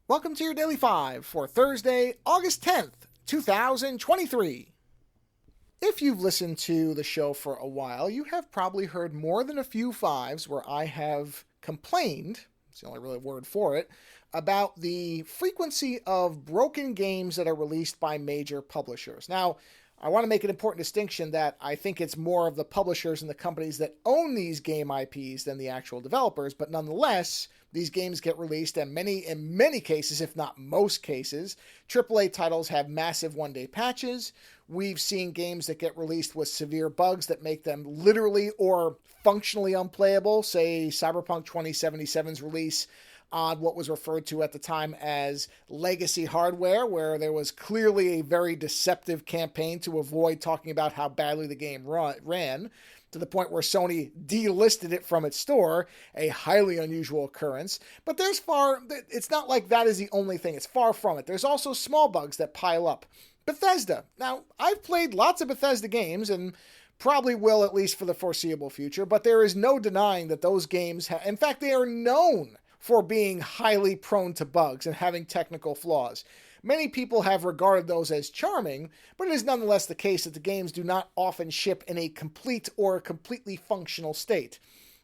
Welcome to your Daily 5 for Thursday, August 10th, 2023. If you've listened to the show for a while, you have probably heard more than a few fives where I have complained, it's the only really word for it, about the frequency of broken games that are released by major publishers. Now, I want to make an important distinction that I think it's more of the publishers and the companies that own these game IPs than the actual developers, but nonetheless, these games get released, and in many cases, if not most cases, AAA titles have massive one-day patches. We've seen games that get released with severe bugs that make them literally or functionally unplayable, say Cyberpunk 2077's release on what was referred to at the time as legacy hardware, where there was clearly a very deceptive campaign to avoid talking about how badly the game ran, to the point where Sony delisted it from its store, a highly unusual occurrence. But it's not like that is the only thing. It's far from it. There's also small bugs that pile up. Bethesda. Now, I've played lots of Bethesda games and probably will at least for the foreseeable future, but there is no denying that those games, in fact, they are known for being highly prone to bugs and having technical flaws. Many people have regarded those as charming, but it is nonetheless the case that the games do not often ship in a complete or completely functional state.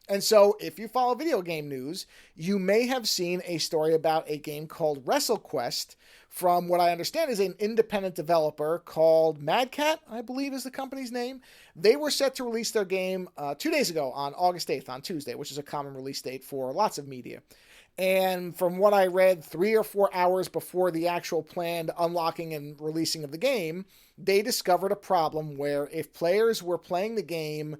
And so, if you follow video game news, you may have seen a story about a game called WrestleQuest from what I understand is an independent developer called Mad Catz, I believe is the company's name. They were set to release their game 2 days ago on August 8th, on Tuesday, which is a common release date for lots of media. And from what I read, 3 or 4 hours before the actual planned unlocking and releasing of the game, they discovered a problem where if players were playing the game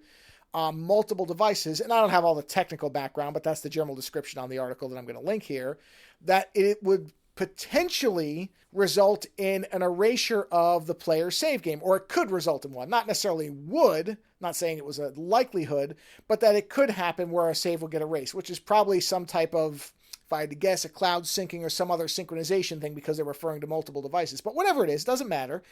on multiple devices, and I don't have all the technical background, but that's the general description on the article that I'm going to link here, that it would potentially result in an erasure of the player's save game, or it could result in one. Not necessarily would, not saying it was a likelihood, but that it could happen where a save will get erased, which is probably some type of, if I had to guess, a cloud syncing or some other synchronization thing because they're referring to multiple devices. But whatever it is, doesn't matter.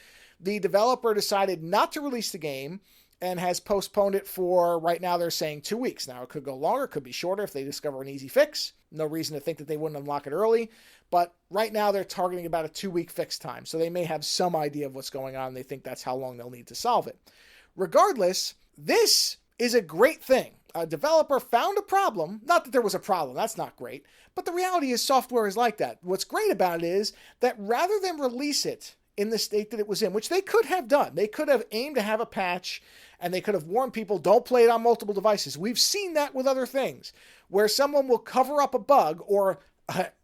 The developer decided not to release the game and has postponed it for, right now they're saying 2 weeks. Now, it could go longer, it could be shorter if they discover an easy fix. No reason to think that they wouldn't unlock it early. But right now they're targeting about a 2-week fix time. So they may have some idea of what's going on. And they think that's how long they'll need to solve it. Regardless, this is a great thing. A developer found a problem. Not that there was a problem. That's not great. But the reality is software is like that. What's great about it is that rather than release it in the state that it was in, which they could have done, they could have aimed to have a patch and they could have warned people, don't play it on multiple devices. We've seen that with other things where someone will cover up a bug, or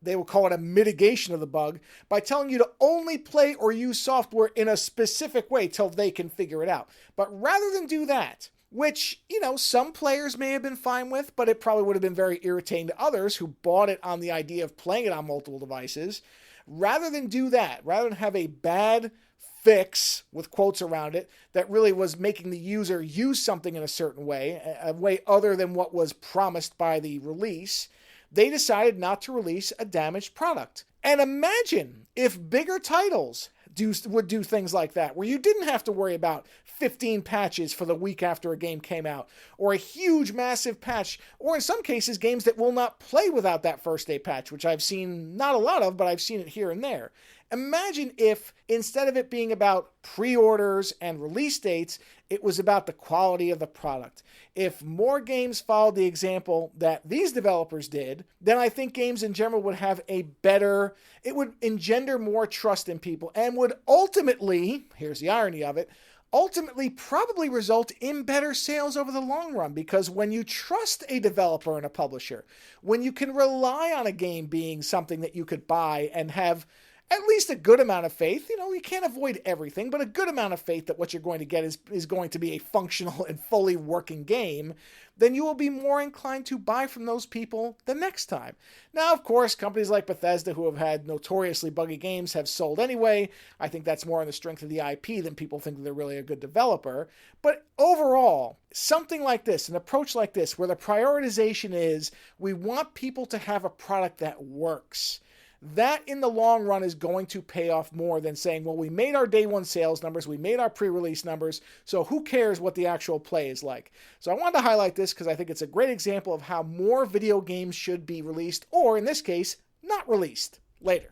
they will call it a mitigation of the bug, by telling you to only play or use software in a specific way till they can figure it out. But rather than do that, which, some players may have been fine with, but it probably would have been very irritating to others who bought it on the idea of playing it on multiple devices. Rather than do that, rather than have a bad fix, with quotes around it, that really was making the user use something in a certain way, a way other than what was promised by the release, they decided not to release a damaged product. And imagine if bigger titles would do things like that, where you didn't have to worry about 15 patches for the week after a game came out, or a huge massive patch, or in some cases games that will not play without that first day patch, which I've seen not a lot of, but I've seen it here and there. Imagine if instead of it being about pre-orders and release dates, it was about the quality of the product. If more games followed the example that these developers did, then I think games in general would have it would engender more trust in people and would ultimately, here's the irony of it, ultimately probably result in better sales over the long run. Because when you trust a developer and a publisher, when you can rely on a game being something that you could buy and have at least a good amount of faith, you can't avoid everything, but a good amount of faith that what you're going to get is going to be a functional and fully working game, then you will be more inclined to buy from those people the next time. Now, of course, companies like Bethesda, who have had notoriously buggy games, have sold anyway. I think that's more on the strength of the IP than people think that they're really a good developer. But overall, something like this, an approach like this, where the prioritization is we want people to have a product that works, that in the long run is going to pay off more than saying, well, we made our day one sales numbers, we made our pre-release numbers, so who cares what the actual play is like? So I wanted to highlight this because I think it's a great example of how more video games should be released, or in this case, not released later.